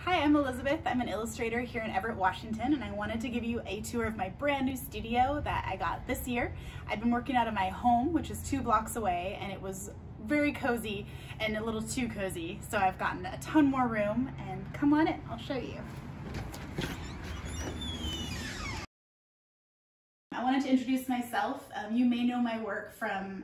Hi, I'm Elizabeth. I'm an illustrator here in Everett, Washington, and I wanted to give you a tour of my brand new studio that I got this year. I've been working out of my home, which is 2 blocks away, and it was very cozy and a little too cozy. So I've gotten a ton more room, and come on in, I'll show you. I wanted to introduce myself. You may know my work from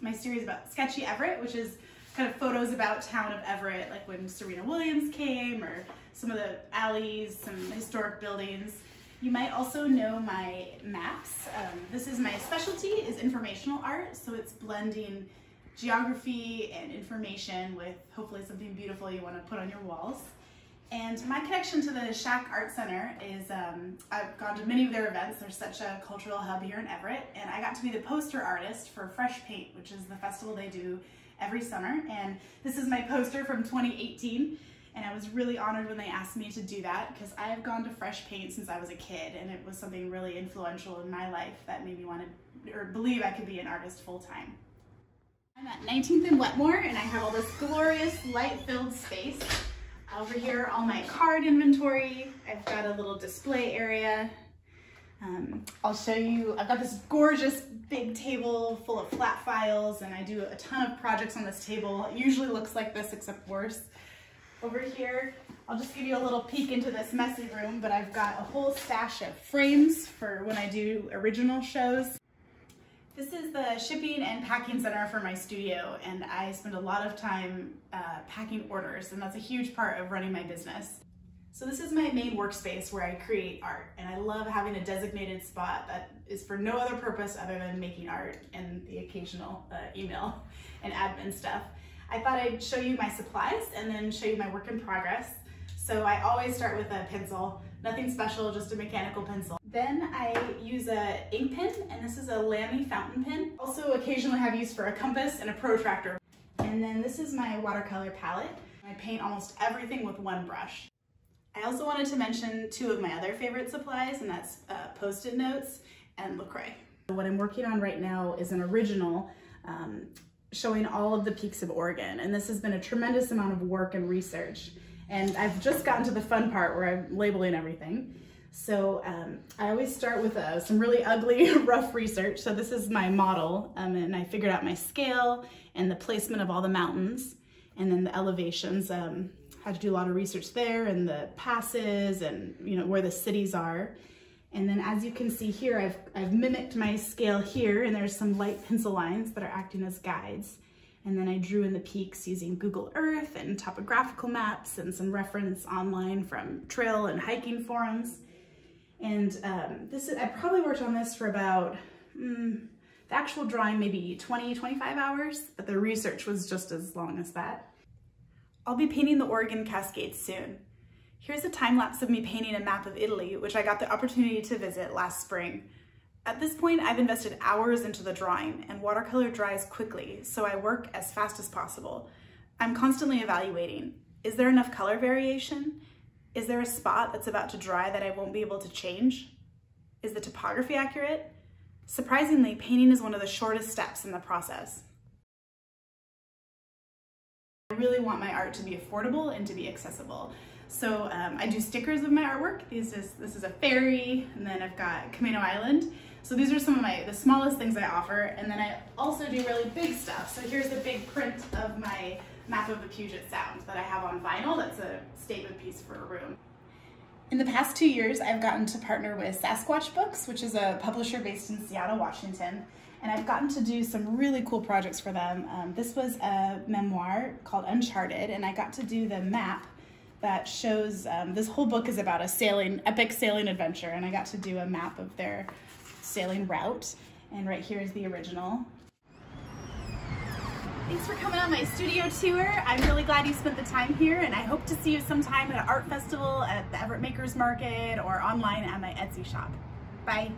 my series about Sketchy Everett, which is kind of photos about town of Everett, like when Serena Williams came, or some of the alleys, some historic buildings. You might also know my maps. This is my specialty, is informational art, so it's blending geography and information with hopefully something beautiful you want to put on your walls. And my connection to the Schack Art Center is, I've gone to many of their events. They're such a cultural hub here in Everett, and I got to be the poster artist for Fresh Paint, which is the festival they do every summer. And this is my poster from 2018, and I was really honored when they asked me to do that, because I have gone to Fresh Paint since I was a kid, and it was something really influential in my life that made me want to, or believe I could be an artist full-time. I'm at 19th and Wetmore, and I have all this glorious light-filled space. Over here, all my card inventory. I've got a little display area. I'll show you, I've got this gorgeous big table full of flat files, and I do a ton of projects on this table. It usually looks like this, except worse. Over here, I'll just give you a little peek into this messy room, but I've got a whole stash of frames for when I do original shows. This is the shipping and packing center for my studio, and I spend a lot of time packing orders, and that's a huge part of running my business. So this is my main workspace where I create art, and I love having a designated spot that is for no other purpose other than making art and the occasional email and admin stuff. I thought I'd show you my supplies and then show you my work in progress. So I always start with a pencil, nothing special, just a mechanical pencil. Then I use a ink pen, and this is a Lamy fountain pen. Also occasionally have use for a compass and a protractor. And then this is my watercolor palette. I paint almost everything with one brush. I also wanted to mention 2 of my other favorite supplies, and that's Post-it notes and LaCroix. What I'm working on right now is an original showing all of the peaks of Oregon, and this has been a tremendous amount of work and research. And I've just gotten to the fun part where I'm labeling everything. So I always start with some really ugly, rough research. So this is my model, and I figured out my scale and the placement of all the mountains, and then the elevations. Had to do a lot of research there, and the passes, and where the cities are. And then as you can see here, I've mimicked my scale here, and there's some light pencil lines that are acting as guides. And then I drew in the peaks using Google Earth and topographical maps and some reference online from trail and hiking forums. And I probably worked on this for about, the actual drawing maybe 20-25 hours, but the research was just as long as that. I'll be painting the Oregon Cascades soon. Here's a time lapse of me painting a map of Italy, which I got the opportunity to visit last spring. At this point, I've invested hours into the drawing, and watercolor dries quickly, so I work as fast as possible. I'm constantly evaluating. Is there enough color variation? Is there a spot that's about to dry that I won't be able to change? Is the topography accurate? Surprisingly, painting is one of the shortest steps in the process. I really want my art to be affordable and to be accessible. So I do stickers of my artwork. This is a ferry, and then I've got Camino Island. So these are some of the smallest things I offer, and then I also do really big stuff. So here's a big print of my map of the Puget Sound that I have on vinyl. That's a statement piece for a room. In the past 2 years, I've gotten to partner with Sasquatch Books, which is a publisher based in Seattle, Washington. And I've gotten to do some really cool projects for them. This was a memoir called Uncharted, and I got to do the map that shows, this whole book is about a epic sailing adventure, and I got to do a map of their sailing route. And right here is the original. Thanks for coming on my studio tour. I'm really glad you spent the time here, and I hope to see you sometime at an art festival, at the Everett Makers Market, or online at my Etsy shop. Bye.